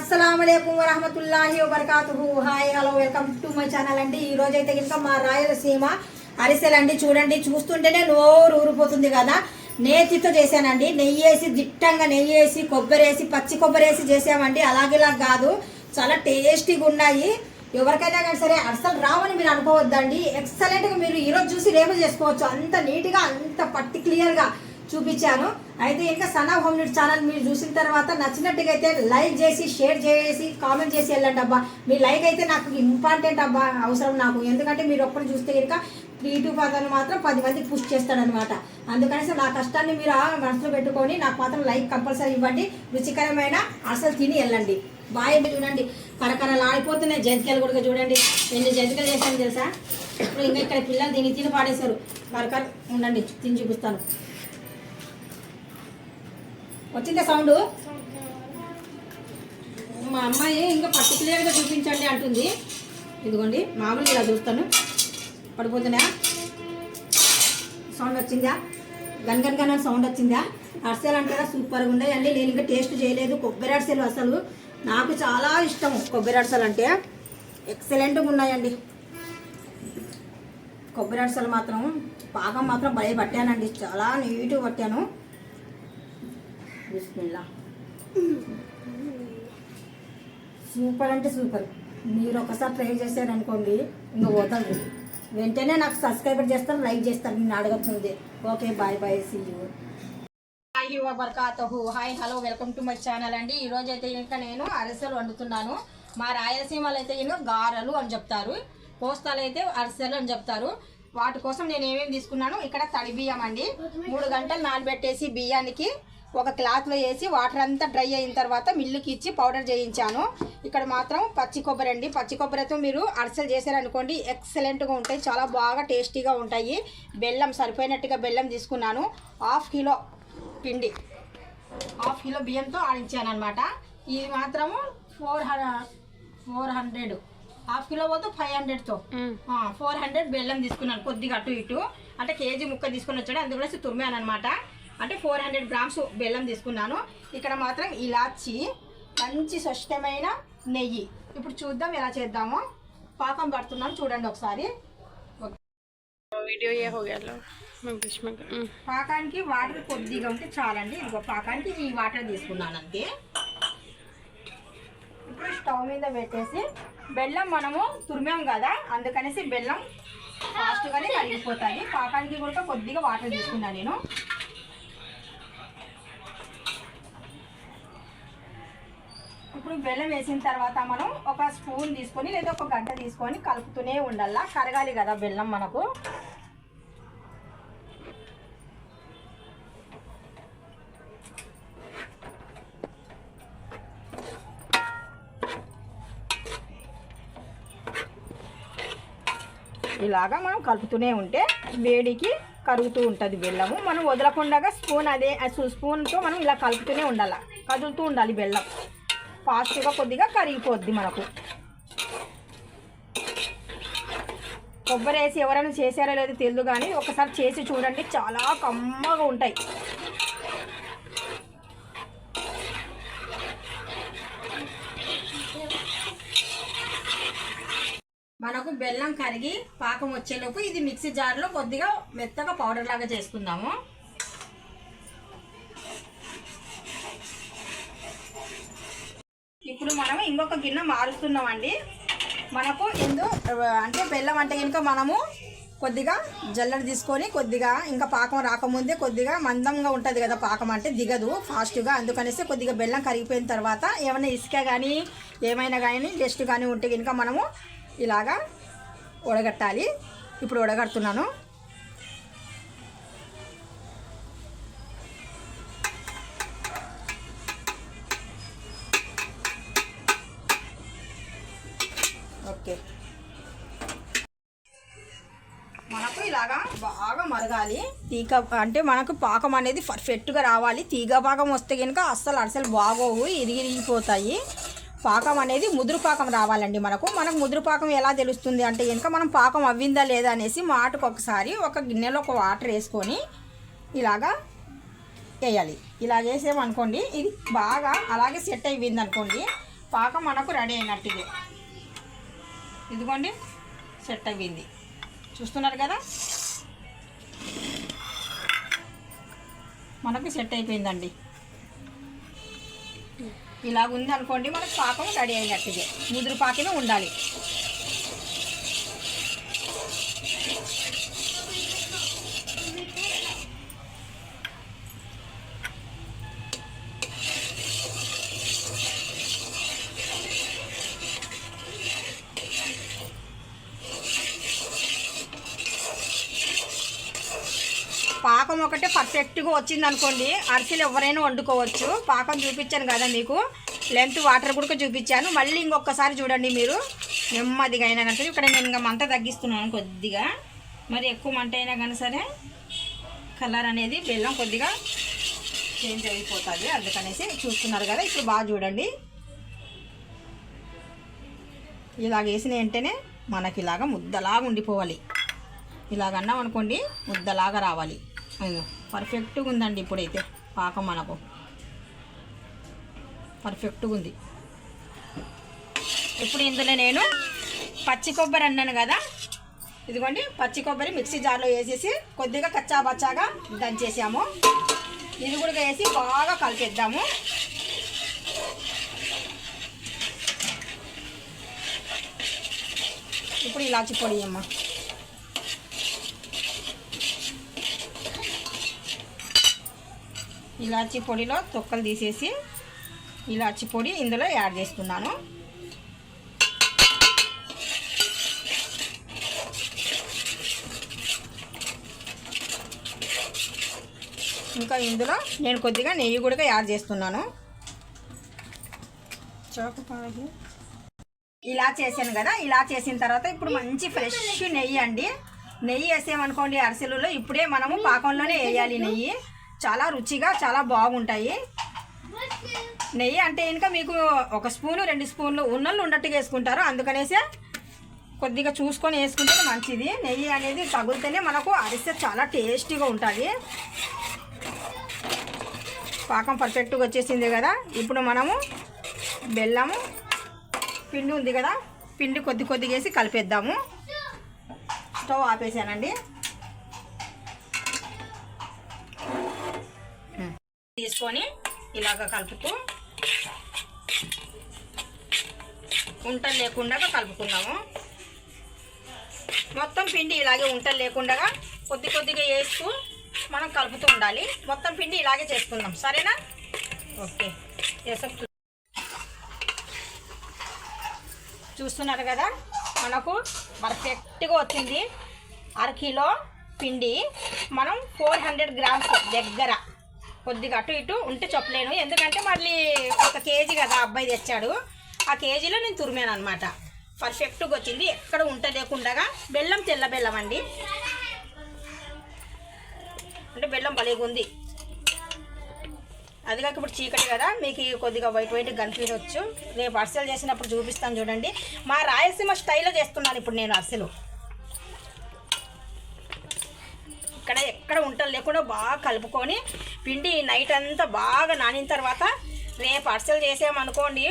అస్సలాముఅలైకుం వరహమతుల్లాహి వబర్కాతుహు. Hi hello welcome to my channel అండి. ఈ రోజు అయితే కనుక మా రాయలసీమ అరిసెలండి. చూడండి, చూస్తుంటేనే నోరు ఊరిపోతుంది కదా. నేతితో చేశానండి. నెయ్యి వేసి దిట్టంగా నెయ్యి వేసి కొబ్బరి వేసి పచ్చి కొబ్బరి వేసి చేసామండి. అలాగేలా కాదు, చాలా టేస్టీగా ఉన్నాయి. ఎవరికైనా కానీ సరే అసలు రావని మీరు అనుకోవద్దండి. ఎక్సలెంట్గా మీరు ఈరోజు చూసి రేపు చేసుకోవచ్చు. అంత నీట్గా అంత పర్టిక్యులర్గా చూపించాను. అయితే ఇంకా సనా హోమ్ నీడ్ ఛానల్ మీరు చూసిన తర్వాత నచ్చినట్టుగా అయితే లైక్ చేసి షేర్ చేసి కామెంట్ చేసి వెళ్ళండి అబ్బా. మీ లైక్ అయితే నాకు ఇంపార్టెంట్ అబ్బా, అవసరం నాకు. ఎందుకంటే మీరు ఒక్కరు చూస్తే కనుక క్రియేటివ్ పదాన్ని మాత్రం 10 మందికి పుష్ చేస్తాడనమాట. అందుకని నా కష్టాన్ని మీరు మనసులో పెట్టుకొని నాకు మాత్రం లైక్ కంపల్సరీ ఇవ్వండి. రుచికరమైన అసలు తిని వెళ్ళండి. బాయ్. చూడండి, కరకరలు ఆడిపోతున్నాయి జంతికలు కూడా. చూడండి ఎన్ని జంతికలు చేశాను తెలుసా. ఇప్పుడు ఇంకా ఇక్కడ పిల్లలు తిని పాడేశారు. కరకర ఉండండి, తిని చూపిస్తాను. వచ్చిందే సౌండ్. మా అమ్మాయి ఇంకా పర్టికులర్గా చూపించండి అంటుంది. ఇదిగోండి, మామూలుగా ఇలా చూస్తాను. పడిపోతున్నా సౌండ్ వచ్చిందా? గనగనగన సౌండ్ వచ్చిందా? అరిసెలు అంటారా సూపర్గా ఉన్నాయండి. నేను ఇంకా టేస్ట్ చేయలేదు కొబ్బరి అరిసెలు. అసలు నాకు చాలా ఇష్టం కొబ్బరి అరిసెలు అంటే. ఎక్సలెంట్గా ఉన్నాయండి కొబ్బరి అరిసెలు మాత్రం. పాకం మాత్రం భయ పట్టానండి, చాలా నీట్గా పట్టాను. బిస్మిల్లా. సూపర్ అంటే సూపర్. మీరు ఒకసారి ట్రై చేశారనుకోండి ఇంకా వదలరు. వెంటనే నాకు సబ్స్క్రైబర్ చేస్తారు, లైక్ చేస్తారు. నేను అడగచ్చుంది. Okay, bye bye, see you. Hi వబర్కాతుహు. Hi hello welcome to my channel అండి. ఈరోజు అయితే ఇంకా నేను అరిసెలు వండుతున్నాను. మా రాయలసీమలో అయితే ఇంకా గారెలు అని చెప్తారు, కోస్తాలు అయితే అరిసెలు అని చెప్తారు. వాటి కోసం నేను ఏమేమి తీసుకున్నాను. ఇక్కడ తడి బియ్యం అండి. 3 గంటలు నానబెట్టేసి బియ్యానికి ఒక క్లాత్లో వేసి వాటర్ అంతా డ్రై అయిన తర్వాత మిల్లుకి ఇచ్చి పౌడర్ చేయించాను. ఇక్కడ మాత్రం పచ్చి కొబ్బరి అండి. పచ్చి కొబ్బరితో మీరు అరిసెలు చేశారనుకోండి ఎక్సలెంట్గా ఉంటాయి, చాలా బాగా టేస్టీగా ఉంటాయి. బెల్లం సరిపోయినట్టుగా బెల్లం తీసుకున్నాను. 1/2 కిలో పిండి, 1/2 కిలో బియ్యంతో ఆడించాను అనమాట. ఇది మాత్రము 400, 1/2 కిలో పోతే 500తో 400 బెల్లం తీసుకున్నాను. కొద్దిగా అటు ఇటు అంటే కేజీ ముక్క తీసుకుని వచ్చాడు, అందులో తురిమాను అనమాట. అంటే 400 గ్రామ్స్ బెల్లం తీసుకున్నాను. ఇక్కడ మాత్రం ఇలాచి, మంచి స్వచ్ఛమైన నెయ్యి. ఇప్పుడు చూద్దాం ఎలా చేద్దామో. పాకం పడుతున్నాను చూడండి ఒకసారి. పాకానికి వాటర్ కొద్దిగా ఉంటే చాలండి. ఇంకో పాకానికి ఈ వాటర్ తీసుకున్నాను అంతే. ఇప్పుడు స్టవ్ మీద పెట్టేసి బెల్లం మనము తురిమాం కదా, అందుకనేసి బెల్లం ఫాస్ట్గానే కరిగిపోతుంది. పాకానికి కూడా కొద్దిగా వాటర్ తీసుకున్నాను నేను. ఇప్పుడు బెల్లం వేసిన తర్వాత మనం ఒక స్పూన్ తీసుకొని లేదా ఒక గంట తీసుకొని కలుపుతూనే ఉండాల. కరగాలి కదా బెల్లం మనకు. ఇలాగా మనం కలుపుతూనే ఉంటే వేడికి కరుగుతూ ఉంటుంది బెల్లము. మనం వదలకుండా స్పూన్తో మనం ఇలా కలుపుతూనే ఉండాలి, కదులుతూ ఉండాలి. బెల్లం ఫాస్ట్గా కొద్దిగా కరిగిపోద్ది మనకు. కొబ్బరి వేసి ఎవరైనా చేశారో లేదో తెలియదు, కానీ ఒకసారి చేసి చూడండి, చాలా కమ్మగా ఉంటాయి. మనకు బెల్లం కరిగి పాకం వచ్చేలోపు ఇది మిక్సీ జార్లో కొద్దిగా మెత్తగా పౌడర్ లాగా చేసుకుందాము. ఇప్పుడు మనం ఇంకొక గిన్నె మారుస్తున్నామండి. మనకు అంటే బెల్లం అంటే కనుక మనము కొద్దిగా జల్లెడ తీసుకొని కొద్దిగా ఇంకా పాకం రాకముందే కొద్దిగా మందంగా ఉంటుంది కదా పాకం, అంటే దిగదు ఫాస్ట్గా. అందుకనేసి కొద్దిగా బెల్లం కరిగిపోయిన తర్వాత ఏమైనా ఇసుక కానీ ఏమైనా కానీ డస్ట్ కానీ ఉంటే కనుక మనము ఇలాగా ఉడగట్టాలి. ఇప్పుడు ఉడగడుతున్నాను. ఓకే, మనకు ఇలాగా బాగా మరగాలి. తీగ అంటే మనకు పాకం అనేది పర్ఫెక్ట్గా రావాలి. తీగ పాకం వస్తే కనుక అస్సలు బాగోవు, ఇరిగిపోతాయి. పాకం అనేది ముదురు పాకం రావాలండి. మనకు ముదురు పాకం ఎలా తెలుస్తుంది అంటే కనుక మనం పాకం అవ్విందా లేదా అనేసి మాటకు ఒకసారి ఒక గిన్నెలో ఒక వాటర్ వేసుకొని ఇలాగా వేయాలి. ఇలా వేసామనుకోండి ఇది బాగా అలాగే సెట్ అయిపోయింది అనుకోండి, పాకం మనకు రెడీ అయినట్టుగా. ఇదిగోండి సెట్ అయ్యింది, చూస్తున్నారు కదా, మనకు సెట్ అయిపోయిందండి. ఇలాగ ఉంది అనుకోండి, మనకు పాకం రెడీ అయినట్టుగా. ముదురు పాకమే ఉండాలి. పాకం ఒకటే పర్ఫెక్ట్గా వచ్చింది అనుకోండి, అరిసెలు ఎవరైనా వండుకోవచ్చు. పాకం చూపించాను కదా మీకు, లెంత్ వాటర్ కూడా చూపించాను. మళ్ళీ ఇంకొకసారి చూడండి మీరు, నెమ్మదిగా అయినా కానీ సరే. ఇక్కడ నేను ఇంకా మంట తగ్గిస్తున్నాను కొద్దిగా, మరి ఎక్కువ మంట అయినా కానీ సరే కలర్ అనేది బెల్లం కొద్దిగా చేంజ్ అయిపోతుంది, అందుకనేసి. చూస్తున్నారు కదా, ఇప్పుడు బాగా చూడండి. ఇలాగ వేసిన వెంటనే మనకి ఇలాగ ముద్దలాగా ఉండిపోవాలి. ఇలాగ అన్నాం అనుకోండి, ముద్దలాగా రావాలి. పర్ఫెక్ట్గా ఉందండి. ఇప్పుడైతే పాకం మనకు పర్ఫెక్ట్గా ఉంది. ఇప్పుడు ఇందులో నేను పచ్చి కొబ్బరి అన్నాను కదా, ఇదిగోండి పచ్చి కొబ్బరి మిక్సీ జార్లో వేసేసి కొద్దిగా కచ్చా బచ్చాగా దంచేసాము. ఇది కూడా వేసి బాగా కలిపేద్దాము. ఇప్పుడు ఇలాచి పొడి అమ్మ, ఇలాచి పొడిలో తొక్కలు తీసేసి ఇలాచి పొడి ఇందులో యాడ్ చేస్తున్నాను. ఇంకా ఇందులో నేను కొద్దిగా నెయ్యి కూడా యాడ్ చేస్తున్నాను. ఇలా చేశాను కదా, ఇలా చేసిన తర్వాత ఇప్పుడు మంచి ఫ్రెష్ నెయ్యి అండి. నెయ్యి వేసామనుకోండి అరిసెలలో, ఇప్పుడే మనము పాకంలోనే వేయాలి నెయ్యి. చాలా రుచిగా చాలా బాగుంటాయి. నెయ్యి అంటే ఇంకా మీకు 1 స్పూను 2 స్పూన్లు ఉన్నళ్ళు ఉన్నట్టుగా వేసుకుంటారు, అందుకనేసి కొద్దిగా చూసుకొని వేసుకుంటే మంచిది. నెయ్యి అనేది తగులుతేనే మనకు అరిసె చాలా టేస్టీగా ఉంటుంది. పాకం పర్ఫెక్ట్గా వచ్చేసింది కదా, ఇప్పుడు మనము బెల్లము పిండి ఉంది కదా, పిండి కొద్దిగా వేసి కలిపేద్దాము. స్టవ్ ఆపేసానండి. తీసుకొని ఇలాగ కలుపుతూ ఉంటలు లేకుండా కలుపుకుందాము. మొత్తం పిండి ఇలాగే ఉంటలు లేకుండా కొద్దిగా వేస్తూ మనం కలుపుతూ ఉండాలి. మొత్తం పిండి ఇలాగే చేసుకుందాం, సరేనా? ఓకే. చూస్తున్నారు కదా, మనకు పర్ఫెక్ట్గా వచ్చింది. 1/2 కిలో పిండి మనం 400 గ్రామ్స్ దగ్గర, కొద్దిగా అటు ఇటు ఉంటే చెప్పలేను, ఎందుకంటే మళ్ళీ 1 కేజీ కదా అబ్బాయి తెచ్చాడు, ఆ కేజీలో నేను తురిమాను అనమాట. పర్ఫెక్ట్గా వచ్చింది, ఎక్కడ ఉంట లేకుండా. బెల్లం తెల్ల బెల్లం అండి, అంటే బెల్లం భలేగా ఉంది. అది కాక ఇప్పుడు చీకటి కదా, మీకు కొద్దిగా వైట్ కనిపించవచ్చు. రేపు అరిసెలు చేసినప్పుడు చూపిస్తాను చూడండి. మా రాయలసీమ స్టైల్లో చేస్తున్నాను ఇప్పుడు నేను అరిసెలు. ఇక్కడ ఎక్కడ ఉంటలు లేకుండా బాగా కలుపుకొని పిండి నైట్ అంతా బాగా నానిన తర్వాత రేపు అరిసెలు చేసామనుకోండి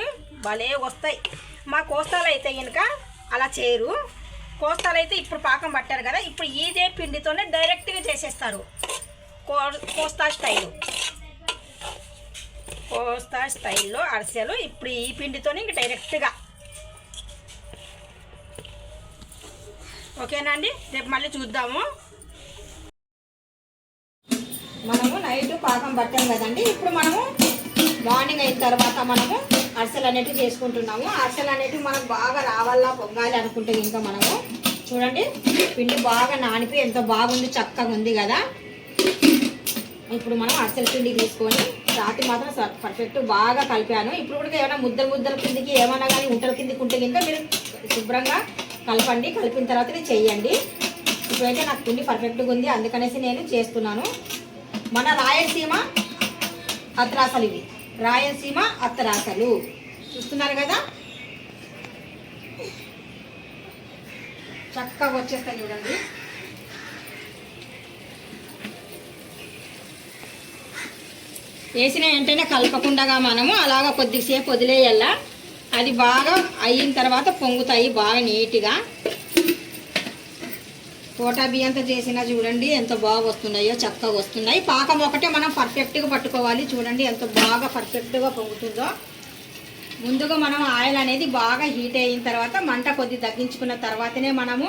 భలే వస్తాయి. మా కోస్తాలు అయితే కనుక అలా చేయరు. కోస్తాలు అయితే ఇప్పుడు పాకం పట్టారు కదా, ఇప్పుడు ఇదే పిండితోనే డైరెక్ట్గా చేసేస్తారు. కోస్తా స్టైల్లో అరిసెలు ఇప్పుడు ఈ పిండితోనే ఇంక డైరెక్ట్గా. ఓకేనా అండి, రేపు మళ్ళీ చూద్దాము. మనము నైట్ పాకం పట్టాం కదండి, ఇప్పుడు మనము మార్నింగ్ అయిన తర్వాత మనము అరిసెలు అనేటివి చేసుకుంటున్నాము. అరిసెలు అనేటివి మనకు బాగా రావాలా పొంగాలి అనుకుంటే ఇంకా మనము చూడండి పిండి బాగా నానిపోయి ఎంత బాగుంది, చక్కగా ఉంది కదా. ఇప్పుడు మనం అరిసెల పిండి తీసుకొని రాత్రి మాత్రం పర్ఫెక్ట్ బాగా కలిపాను. ఇప్పుడు కూడా ఏమైనా ముద్దల కిందికి ఏమైనా కానీ ఉంటల కిందికి ఉంటే కనుక మీరు శుభ్రంగా కలపండి. కలిపిన తర్వాత చేయండి. ఇప్పుడైతే నాకు పిండి పర్ఫెక్ట్గా ఉంది, అందుకనేసి నేను చేస్తున్నాను. మన రాయలసీమ అత్తరాసలు ఇవి, రాయలసీమ అత్తరాసలు చూస్తున్నారు కదా, చక్కగా వచ్చేస్తాయి చూడండి. వేసిన వెంటనే కలపకుండా మనము అలాగా కొద్దిసేపు వదిలేయాల. అది బాగా అయిన తర్వాత పొంగుతాయి బాగా నీట్గా. కోటా బియ్యంతో చేసినా చూడండి ఎంత బాగా వస్తున్నాయో, చక్కగా వస్తున్నాయి. పాకం ఒకటే మనం పర్ఫెక్ట్గా పట్టుకోవాలి. చూడండి ఎంత బాగా పర్ఫెక్ట్గా పొంగుతుందో. ముందుగా మనం ఆయిల్ అనేది బాగా హీట్ అయిన తర్వాత మంట కొద్ది తగ్గించుకున్న తర్వాతనే మనము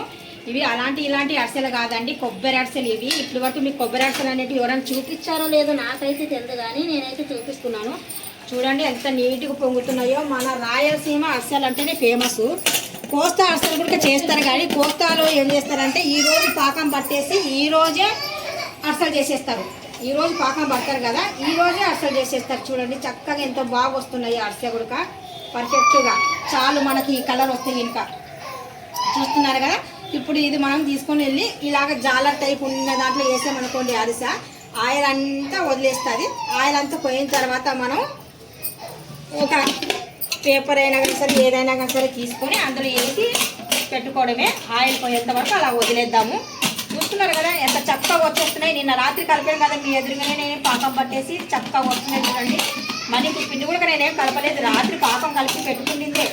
ఇవి ఇలాంటి అరిసెలు కాదండి, కొబ్బరి అరిసెలు ఇవి. ఇప్పటి వరకు మీకు కొబ్బరి అరిసెలు అనేవి ఎవరైనా చూపించారో లేదో నాకైతే తెలియదు, కానీ నేనైతే చూపిస్తున్నాను. చూడండి ఎంత నీట్గా పొంగుతున్నాయో. మన రాయలసీమ అరిసెలు అంటేనే ఫేమస్. కోస్తా అరిసెలు కూడా చేస్తారు, కానీ కోస్తాలో ఏం చేస్తారంటే ఈరోజు పాకం పట్టేసి ఈరోజే అరిసెలు చేసేస్తారు. ఈరోజు పాకం పడతారు కదా, ఈరోజే అరిసెలు చేసేస్తారు. చూడండి చక్కగా ఎంతో బాగా వస్తున్నాయి అరిసె కూడా పర్ఫెక్ట్గా. చాలు మనకి ఈ కలర్ వస్తాయి. ఇంకా చూస్తున్నారు కదా. ఇప్పుడు ఇది మనం తీసుకొని వెళ్ళి ఇలాగ జాలర్ టైప్ ఉన్న దాంట్లో వేసామనుకోండి అరిసె, ఆయిల్ అంతా వదిలేస్తుంది. ఆయిల్ అంతా పోయిన తర్వాత మనం ఒక పేపర్ అయినా కానీ సరే ఏదైనా కానీ సరే తీసుకొని అందులో వేసి పెట్టుకోవడమే. ఆయిల్ పోయేంత వరకు అలా వదిలేద్దాము. చూస్తున్నారు కదా ఎంత చక్కగా వచ్చేస్తున్నాయి. నిన్న రాత్రి కలిపాను కదా మీ ఎదురుగానే, నేను పాకం పట్టేసి చక్కగా వస్తున్నాయి చూడండి. మరి ఇప్పుడు పిండి కూడా నేనేం కలపలేదు, రాత్రి పాకం కలిపి పెట్టుకుంటుందే.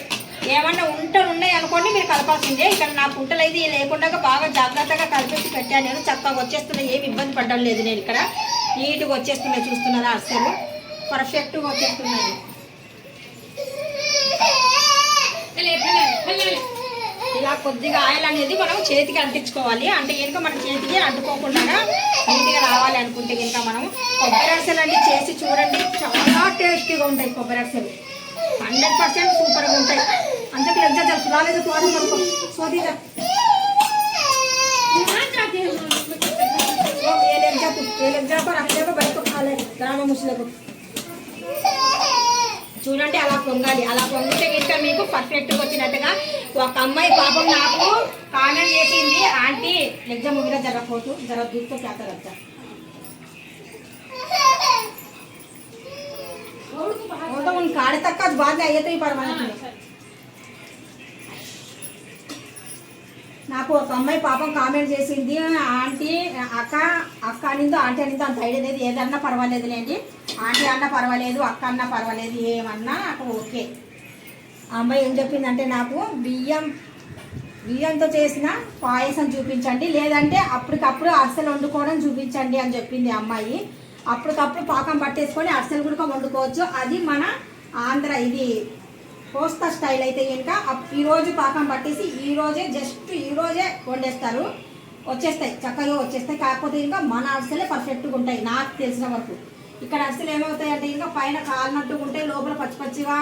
ఏమన్నా ఉంటలు ఉన్నాయి అనుకోండి మీరు కలపాల్సిందే. ఇక్కడ నాకు ఉంటలు అయితే లేకుండా బాగా జాగ్రత్తగా కలిపేసి పెట్టాను నేను. చక్కగా వచ్చేస్తున్నాయి, ఏమి ఇబ్బంది పడడం లేదు. నేను ఇక్కడ నీట్గా వచ్చేస్తున్నాయి. చూస్తున్నారా అసలు పర్ఫెక్ట్గా వచ్చేస్తున్నాయి. ఇలా కొద్దిగా ఆయిల్ అనేది మనం చేతికి అంటించుకోవాలి. అంటే కనుక మన చేతికి అంటుకోకుండా నీట్గా రావాలి అనుకుంటే కనుక మనం కొబ్బరి అరిసెలు అన్నీ చేసి చూడండి. చాలా టేస్టీగా ఉంటాయి కొబ్బరి అరిసెలు, 100% సూపర్గా ఉంటాయి. అందుకే ఎగ్జామ్ రాలేదు సోదీగా బయటకు కాలేదు గ్రామ ముసలకు. చూడండి అలా పొంగాలి. అలా పొంగితే కనుక మీకు పర్ఫెక్ట్గా వచ్చినట్టుగా. ఒక అమ్మాయి పాపం నాకు కామెంట్ చేసింది, ఆంటీ ఎగ్జామ్ ముగిరా జరగపోతూ జర దూతో చేస్తారు కాడ తక్కువ అది బాగా అయ్యేది పర్వాలేదు. నాకు ఒక అమ్మాయి పాపం కామెంట్ చేసింది, ఆంటీ అక్క అనిందో ఆంటీ అనిందో అంత ఐడియా లేదు, ఏదన్నా పర్వాలేదులేండి, ఆంటీ అన్నా పర్వాలేదు అక్క అన్నా పర్వాలేదు ఏమన్నా నాకు ఓకే. ఆ అమ్మాయి ఏం చెప్పిందంటే నాకు బియ్యంతో చేసిన పాయసం చూపించండి, లేదంటే అప్పటికప్పుడు అరిసెలు వండుకోవడం చూపించండి అని చెప్పింది అమ్మాయి. అప్పటికప్పుడు పాకం పట్టేసుకొని అరిసెలు కూడా వండుకోవచ్చు. అది మన ఆంధ్ర ఇది కోస్తా స్టైల్ అయితే కనుక ఈరోజు పాకం పట్టేసి ఈరోజే వండేస్తారు, వచ్చేస్తాయి చక్కగా వచ్చేస్తాయి. కాకపోతే ఇంకా మన అరిసెలే పర్ఫెక్ట్గా ఉంటాయి నాకు తెలిసిన వరకు. ఇక్కడ అరిసెలు ఏమవుతాయి అంటే ఇంకా పైన కాలినట్టుగా ఉంటాయి, లోపల పచ్చిగా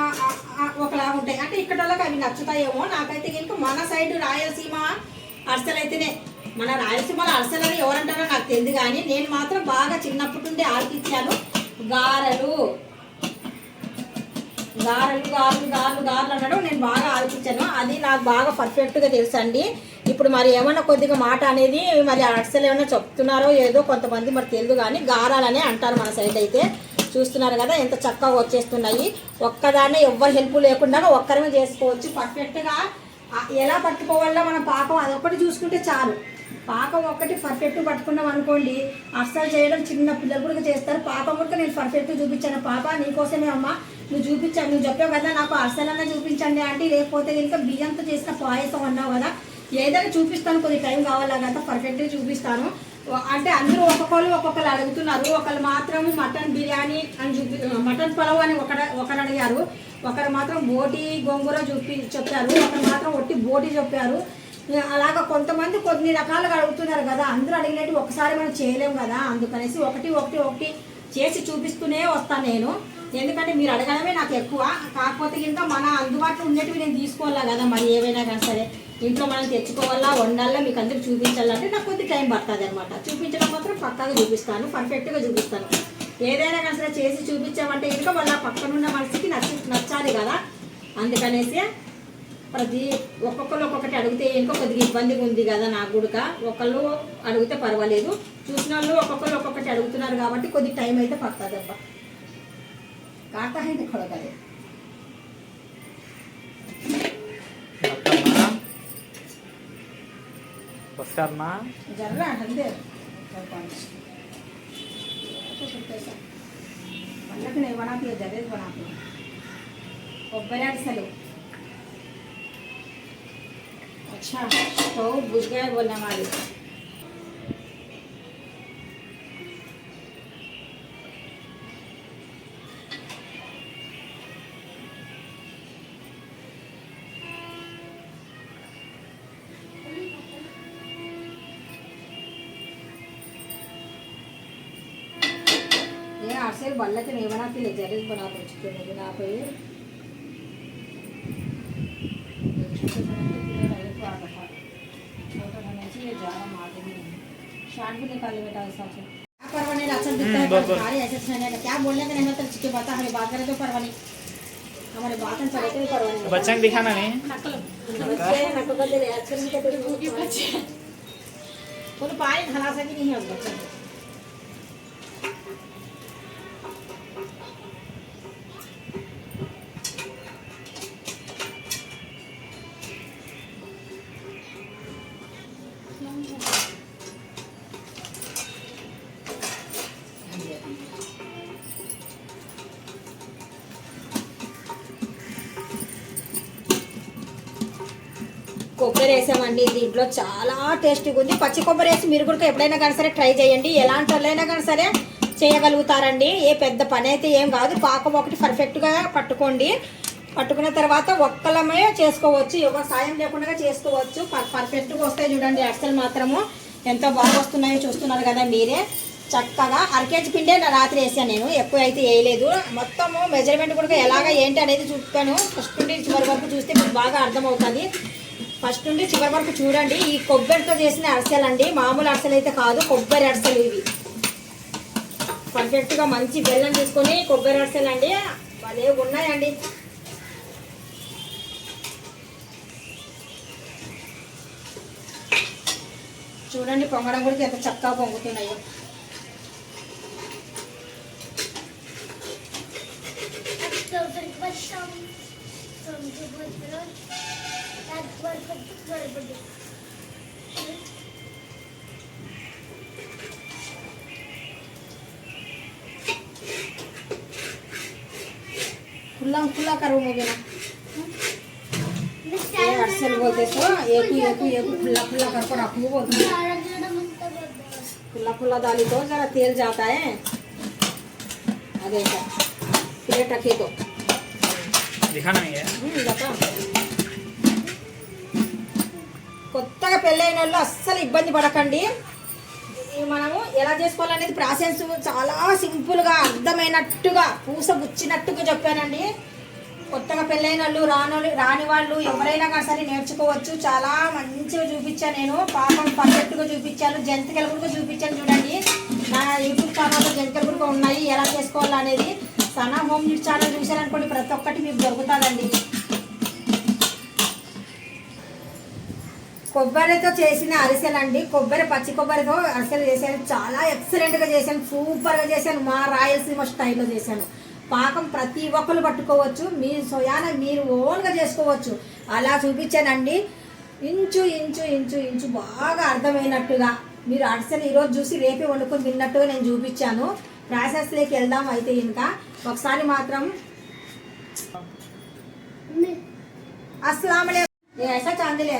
ఒకలాగా ఉంటాయి. అంటే ఇక్కడ వాళ్ళకి అవి నచ్చుతాయేమో. నాకైతే కనుక మన సైడ్ రాయలసీమ అరిసెలు అయితేనే, మన రాయలసీమలో అరిసెలు అని ఎవరంటారో నాకు తెలియదు, కానీ నేను మాత్రం బాగా చిన్నప్పటి నుండి ఆలకించాను. గారెలు అనడం నేను బాగా ఆలోచించాను. అది నాకు బాగా పర్ఫెక్ట్గా తెలుసు అండి. ఇప్పుడు మరి ఏమన్నా కొద్దిగా మాట అనేది మరి అరిసెలు ఏమన్నా చెప్తున్నారో ఏదో కొంతమంది మరి తెలియదు, కానీ గారాలనే అంటారు మన సైడ్ అయితే. చూస్తున్నారు కదా ఎంత చక్కగా వచ్చేస్తున్నాయి. ఒక్కదాన్నే ఎవ్వరు హెల్ప్ లేకుండా ఒక్కరమే చేసుకోవచ్చు పర్ఫెక్ట్గా. ఎలా పట్టుకోవాలో మనం పాకం అదొక్కటి చూసుకుంటే చాలు. పాకం ఒక్కటి పర్ఫెక్ట్ పట్టుకున్నాం అనుకోండి, అరిసెలు చేయడం చిన్న పిల్లలు కూడా చేస్తారు. పాపం కూడా నేను పర్ఫెక్ట్గా చూపించాను. పాప నీకోసమే అమ్మ, నువ్వు చూపించాను, నువ్వు చెప్పావు కదా నాకు అరిసెలన్నా చూపించండి అంటే, లేకపోతే ఇంకా బియ్యంతో చేసిన పాయసం అన్నావు కదా, ఏదైనా చూపిస్తాను, కొద్ది టైం కావాలంటే పర్ఫెక్ట్గా చూపిస్తాను. అంటే అందరూ ఒక్కొక్కరు అడుగుతున్నారు. ఒకళ్ళు మాత్రం మటన్ బిర్యానీ అని మటన్ పలావ్ అని ఒకరు అడిగారు, ఒకరు మాత్రం బోటి గోంగూర చెప్పారు, ఒకరు మాత్రం ఒట్టి బోటి చెప్పారు. అలాగా కొంతమంది కొన్ని రకాలుగా అడుగుతున్నారు కదా, అందరూ అడిగినట్టు ఒకసారి మనం చేయలేము కదా, అందుకనేసి ఒకటి చేసి చూపిస్తూనే వస్తాను నేను. ఎందుకంటే మీరు అడగడమే నాకు ఎక్కువ. కాకపోతే ఇంకా మన అందుబాటులో ఉండేటివి నేను తీసుకోవాలా కదా, మరి ఏవైనా కానీ సరే ఇంట్లో మనం తెచ్చుకోవాలా, వండాలా, మీకు అందరికి చూపించాలంటే నాకు కొద్ది టైం పడుతుంది అనమాట. చూపించడం మాత్రం పక్కాగా చూపిస్తాను, పర్ఫెక్ట్గా చూపిస్తాను. ఏదైనా కానీ సరే చేసి చూపించామంటే ఇంకా వాళ్ళ పక్కనున్న మనసుకి నచ్చాలి కదా, అందుకనేసి ఒక్కొక్కరు ఒక్కొక్కటి అడిగితే ఇంకా కొద్దిగా ఇబ్బందిగా ఉంది కదా నాకు కూడా. ఒకళ్ళు అడిగితే పర్వాలేదు, చూసిన వాళ్ళు ఒక్కొక్కరు ఒక్కొక్కటి అడుగుతున్నారు కాబట్టి కొద్ది టైం అయితే పడుతుంది అబ్బా. కాకా అయితే కొడగలే జర్రా అంతే పండగ నేను బనాపి జరేది బనాపి కొబ్బరి అరిసెలు अच्छा तो बुझ गए बोलने वाली। ये आरसेल बल्ला के नहीं बनाती ले जरूर बना दो चिकन में बना पे शार्ट भी निकाले बेटा ऐसा से परवाने राशन दिखता है सारे ऐसे छाने का क्या बोलने का नहीं मतलब चिके बता हमें बात करें तो परवाने हमारे बात में चले तो परवाने बच्चा को दिखाना नहीं बच्चे नटो का दे रहे अच्छे से तो भूखी बच्चे कोई पानी खला सकी नहीं है बच्चा కొబ్బరి వేసామండి దీంట్లో చాలా టేస్టీగా ఉంది పచ్చి కొబ్బరి వేసి మీరు కూడా ఎప్పుడైనా కానీ సరే ట్రై చేయండి ఎలాంటి వాళ్ళైనా కానీ సరే చేయగలుగుతారండి ఏ పెద్ద పని అయితే ఏం కాదు పాకం ఒకటి పర్ఫెక్ట్గా పట్టుకోండి పట్టుకున్న తర్వాత ఒక్కలమే చేసుకోవచ్చు ఎవరు సాయం లేకుండా చేసుకోవచ్చు పర్ఫెక్ట్గా వస్తాయి చూడండి అసలు మాత్రము ఎంతో బాగా వస్తున్నాయో చూస్తున్నారు కదా మీరే చక్కగా అరకేజీ పిండే రాత్రి వేసాను నేను ఎక్కువ అయితే వేయలేదు మొత్తము మెజర్మెంట్ కూడా ఎలాగ ఏంటి అనేది చూపాను ఫస్ట్ నుండి చివరి వరకు చూస్తే మీకు బాగా అర్థమవుతుంది ఫస్ట్ నుండి చివరి వరకు చూడండి ఈ కొబ్బరితో చేసిన అరిసెలు అండి మామూలు అరిసెలు అయితే కాదు కొబ్బరి అరిసెలు ఇవి పర్ఫెక్ట్గా మంచి బెల్లం తీసుకొని కొబ్బరి అరిసెలు అండి భలే ఉన్నాయండి చూడండి పొంగడం కూడా ఎంత చక్కగా పొంగుతున్నాయో खुला खुला करो मुझे ना अरसल बोलते सो एक खुला खुला करके रखो बोलते खुला खुला डाली तो जरा तेल जाता है आगे का प्लेट रखे तो दिखाना नहीं है కొత్తగా పెళ్ళైన వాళ్ళు అస్సలు ఇబ్బంది పడకండి మనము ఎలా చేసుకోవాలనేది ప్రాసెస్ చాలా సింపుల్గా అర్థమైనట్టుగా పూసగుచ్చినట్టుగా చెప్పానండి కొత్తగా పెళ్ళైన వాళ్ళు రాని వాళ్ళు ఎవరైనా కానీ సరే నేర్చుకోవచ్చు చాలా మంచిగా చూపించాను నేను పాపం పర్ఫెక్ట్గా చూపించాను జంతికలు కూడా చూపించాను చూడండి నా యూట్యూబ్ ఛానల్లో జంతికలు కూడా ఉన్నాయి ఎలా చేసుకోవాలనేది సనా హోమ్ నీడ్ ఛానల్ చూశారనుకోండి ప్రతి ఒక్కటి మీకు దొరుకుతుందండి కొబ్బరితో చేసిన అరిసెలు అండి కొబ్బరి పచ్చి కొబ్బరితో అరిసెలు చేశాను చాలా ఎక్సలెంట్గా చేశాను సూపర్గా చేశాను మా రాయలసీమ స్టైల్లో చేశాను పాకం ప్రతి ఒక్కరు పట్టుకోవచ్చు మీ సోయాన మీరు ఓన్గా చేసుకోవచ్చు అలా చూపించానండి ఇంచు ఇంచు ఇంచు ఇంచు బాగా అర్థమైనట్టుగా మీరు అరిసెలు ఈరోజు చూసి రేపే వండుకొని తిన్నట్టుగా నేను చూపించాను ప్రాసెస్లోకి వెళ్దాం అయితే ఇంకా ఒకసారి మాత్రం అస్సలాము అలైకుం చాందిలే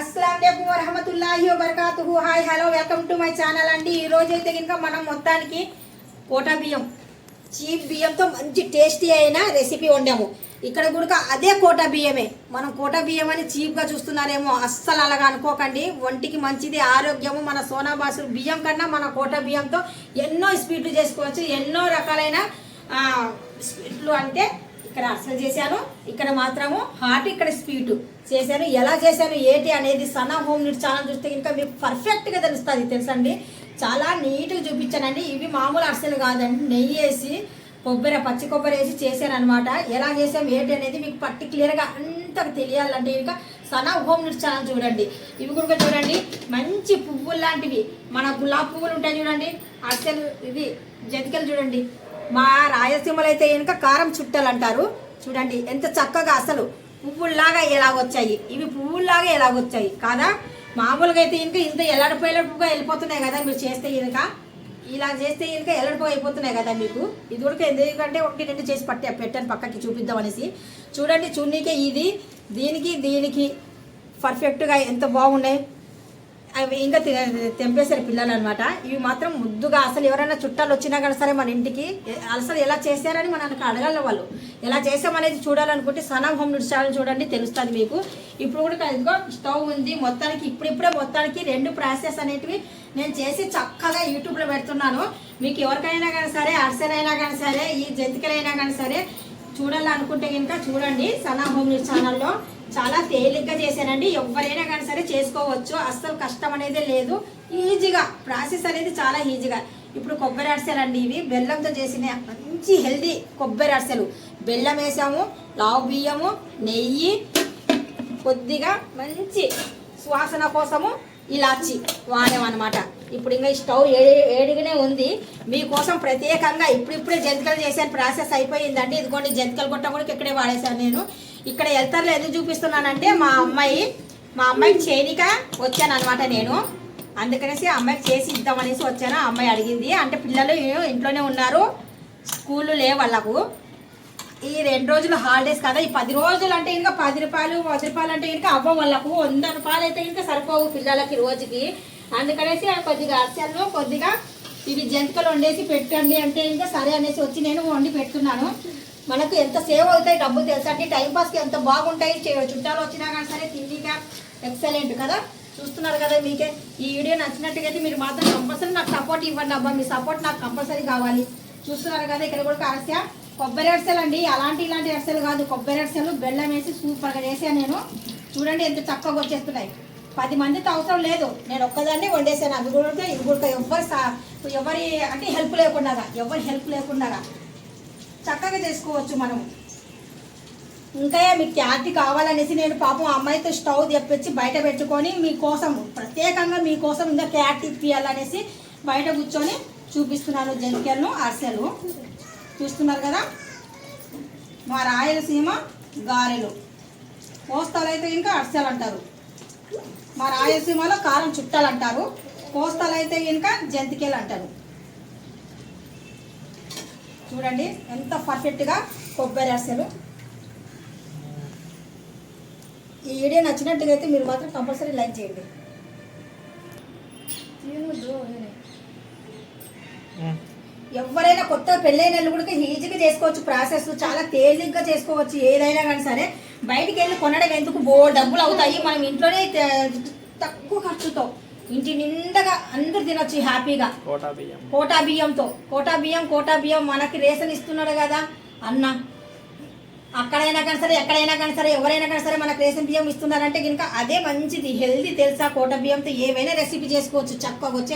అస్సలాముఅలైకుం వరహమతుల్లాహి వబరకాతుహు hi hello welcome to my channel అండి ఈ రోజు అయితే కనుక మనం మొత్తానికి కోటా బియ్యం చీప్ బియ్యంతో మంచి టేస్టీ అయిన రెసిపీ వండాము ఇక్కడ కూడా అదే కోటా బియ్యమే మనం కోటా బియ్యం అని చీప్గా చూస్తున్నారేమో అస్సలు అలాగా అనుకోకండి ఒంటికి మంచిది ఆరోగ్యము మన సోనా బాసు బియ్యం కన్నా మన కోటా బియ్యంతో ఎన్నో స్వీట్లు చేసుకోవచ్చు ఎన్నో రకాలైన స్వీట్లు అంటే ఇక్కడ అసలు చేశాను ఇక్కడ మాత్రము హాట్ ఇక్కడ స్వీట్ చేశాను ఎలా చేశాను ఏంటి అనేది సనా హోమ్ నీడ్ ఛానల్ చూస్తే ఇంకా మీకు పర్ఫెక్ట్గా తెలుస్తుంది తెలుసండి చాలా నీట్గా చూపించానండి ఇవి మామూలు అరిసెలు కాదండి నెయ్యి వేసి పచ్చి కొబ్బరి వేసి చేశాను అనమాట ఎలా చేసాం ఏంటి అనేది మీకు పర్టికులర్గా అంత తెలియాలంటే ఇంకా సనా హోమ్ నీడ్ ఛానల్ చూడండి ఇవి కూడా చూడండి మంచి పువ్వులు లాంటివి మన గులాబీ పువ్వులు ఉంటాయి చూడండి అరిసెలు ఇవి జంతికలు చూడండి మా రాయలసీమలో అయితే ఇంకా కారం చుట్టలు అంటారు చూడండి ఎంత చక్కగా అసలు పువ్వుల్లాగా ఎలాగొచ్చాయి ఇవి పువ్వుల్లాగా ఎలాగొచ్చాయి కాదా మామూలుగా అయితే ఇంకా ఇంత ఎల్లడిపోయేటప్పుగా వెళ్ళిపోతున్నాయి కదా మీరు చేస్తే ఇంకా ఇలా చేస్తే ఇంకా ఎల్లడిపోయి అయిపోతున్నాయి కదా మీకు ఇది కూడా ఎందుకంటే ఒకటి రెండు చేసి పెట్టాను పక్కకి చూపిద్దాం అనేసి చూడండి చున్నీకే ఇది దీనికి పర్ఫెక్ట్గా ఎంత బాగున్నాయి. అవి ఇంకా తెంపేశారు పిల్లలు అనమాట. ఇవి మాత్రం ముద్దుగా అసలు ఎవరైనా చుట్టాలు వచ్చినా కానీ సరే మన ఇంటికి అసలు ఎలా చేశారని మనకు అడగాలి. వాళ్ళు ఎలా చేసామనేది చూడాలనుకుంటే సనా హోమ్ నూడిల్స్ ఛానల్ చూడండి, తెలుస్తుంది మీకు. ఇప్పుడు కూడా ఇదిగో స్టవ్ ఉంది. మొత్తానికి ఇప్పుడిప్పుడే మొత్తానికి 2 ప్రాసెస్ అనేటివి నేను చేసి చక్కగా యూట్యూబ్లో పెడుతున్నాను. మీకు ఎవరికైనా కానీ సరే, అరిసెలైనా కానీ సరే, ఈ జంతికలైనా కానీ సరే చూడాలనుకుంటే కనుక చూడండి సనా హోమ్ నూడిల్స్ ఛానల్లో. చాలా తేలిగ్గా చేశానండి. ఎవరైనా కానీ సరే చేసుకోవచ్చు, అస్సలు కష్టం అనేది లేదు. ఈజీగా ప్రాసెస్ అనేది చాలా ఈజీగా. ఇప్పుడు కొబ్బరి అరిసెలు అండి, ఇవి బెల్లంతో చేసిన మంచి హెల్దీ కొబ్బరి అరిసెలు. బెల్లం వేసాము, లావు బియ్యము, నెయ్యి, కొద్దిగా మంచి సువాసన కోసము ఇలాచి వాడామన్నమాట. ఇప్పుడు ఇంకా స్టవ్ ఏడిగానే ఉంది. మీకోసం ప్రత్యేకంగా ఇప్పుడిప్పుడే జంతికలు చేశాను, ప్రాసెస్ అయిపోయిందండి. ఇదిగోండి జంతికలు గొట్టం కూడా ఇక్కడే వాడేశాను నేను. ఇక్కడ వెళ్తారులో ఎందుకు చూపిస్తున్నానంటే మా అమ్మాయికి చేనిక వచ్చాను అనమాట నేను. అందుకనేసి అమ్మాయికి చేసి ఇద్దామనేసి వచ్చాను. ఆ అమ్మాయి అడిగింది. అంటే పిల్లలు ఇంట్లోనే ఉన్నారు, స్కూళ్ళు లేవు వాళ్ళకు. ఈ 2 రోజులు హాలిడేస్ కదా. ఈ 10 రోజులు అంటే ఇంకా 10 రూపాయలు 10 రూపాయలు అంటే ఇంకా అవ్వ వాళ్ళకు 100 రూపాయలు అయితే ఇంకా సరిపోవు పిల్లలకి రోజుకి. అందుకనేసి కొద్దిగా అరిసెలు కొద్దిగా ఇవి జంతికలు వండేసి పెట్టండి అంటే ఇంకా సరే అనేసి వచ్చి నేను వండి పెడుతున్నాను. మనకు ఎంత సేవ్ అవుతాయి డబ్బులు తెలుసా అండి. టైంపాస్కి ఎంత బాగుంటాయి. చుట్టాలు వచ్చినా కానీ సరే తిండిగా ఎక్సలెంట్ కదా. చూస్తున్నారు కదా. మీకే ఈ వీడియో నచ్చినట్టుగా అయితే మీరు మాత్రం కంపల్సరీ నాకు సపోర్ట్ ఇవ్వండి అబ్బా. మీ సపోర్ట్ నాకు కంపల్సరీ కావాలి. చూస్తున్నారు కదా ఇక్కడ కూడా అరిసె కొబ్బరి అరిసెలు అండి. ఇలాంటి అరిసెలు కాదు, కొబ్బరి అరిసెలు బెల్లం వేసి సూపర్గా చేసాను నేను. చూడండి ఎంత చక్కగా వచ్చేస్తున్నాయి. 10 మందితో అవసరం లేదు, నేను ఒక్కదాన్ని వండేసాను. అది కూడా ఇది కూడా ఎవరి అంటే హెల్ప్ లేకుండా చక్కగా చేసుకోవచ్చు మనం. ఇంకా మీకు క్యారెట్ కావాలనేసి నేను పాపం అమ్మాయితో స్టవ్ తెప్పించి బయట పెట్టుకొని మీకోసం ప్రత్యేకంగా మీకోసం ఇంకా క్యారెట్ ఇప్పియాలనేసి బయట కూర్చొని చూపిస్తున్నాను జంతికలను, అరిసెలు. చూస్తున్నారు కదా. మా రాయలసీమ గారెలు, కోస్తాలు అయితే ఇంకా అరిసెలు అంటారు. మా రాయలసీమలో కారం చుట్టాలు అంటారు, కోస్తాలు అయితే ఇంకా జంతికలు అంటారు. చూడండి ఎంత పర్ఫెక్ట్గా కొబ్బరి అరిసెలు. ఈ వీడియో నచ్చినట్టుగా అయితే మీరు మాత్రం కంపల్సరీ లైక్ చేయండి. ఎవరైనా కొత్త పెళ్ళైన వాళ్ళు కూడా ఈజీగా చేసుకోవచ్చు. ప్రాసెస్ చాలా తేలిగ్గా చేసుకోవచ్చు. ఏదైనా కానీ సరే బయటికి వెళ్ళి కొనడం ఎందుకు, డబ్బులు అవుతాయి. మనం ఇంట్లోనే తక్కువ ఖర్చుతో ఇంటి నిండగా అందరు తినొచ్చు హ్యాపీగా. కోటా బియ్యం మనకి రేషన్ ఇస్తున్నాడు కదా అన్న. అక్కడైనా కానీ సరే, ఎక్కడైనా కానీ సరే, ఎవరైనా కానీ సరే మనకు రేషన్ బియ్యం ఇస్తున్నారంటే కనుక అదే మంచిది, హెల్దీ తెలుసా. కోటా బియ్యంతో ఏవైనా రెసిపీ చేసుకోవచ్చు చక్కగా వచ్చే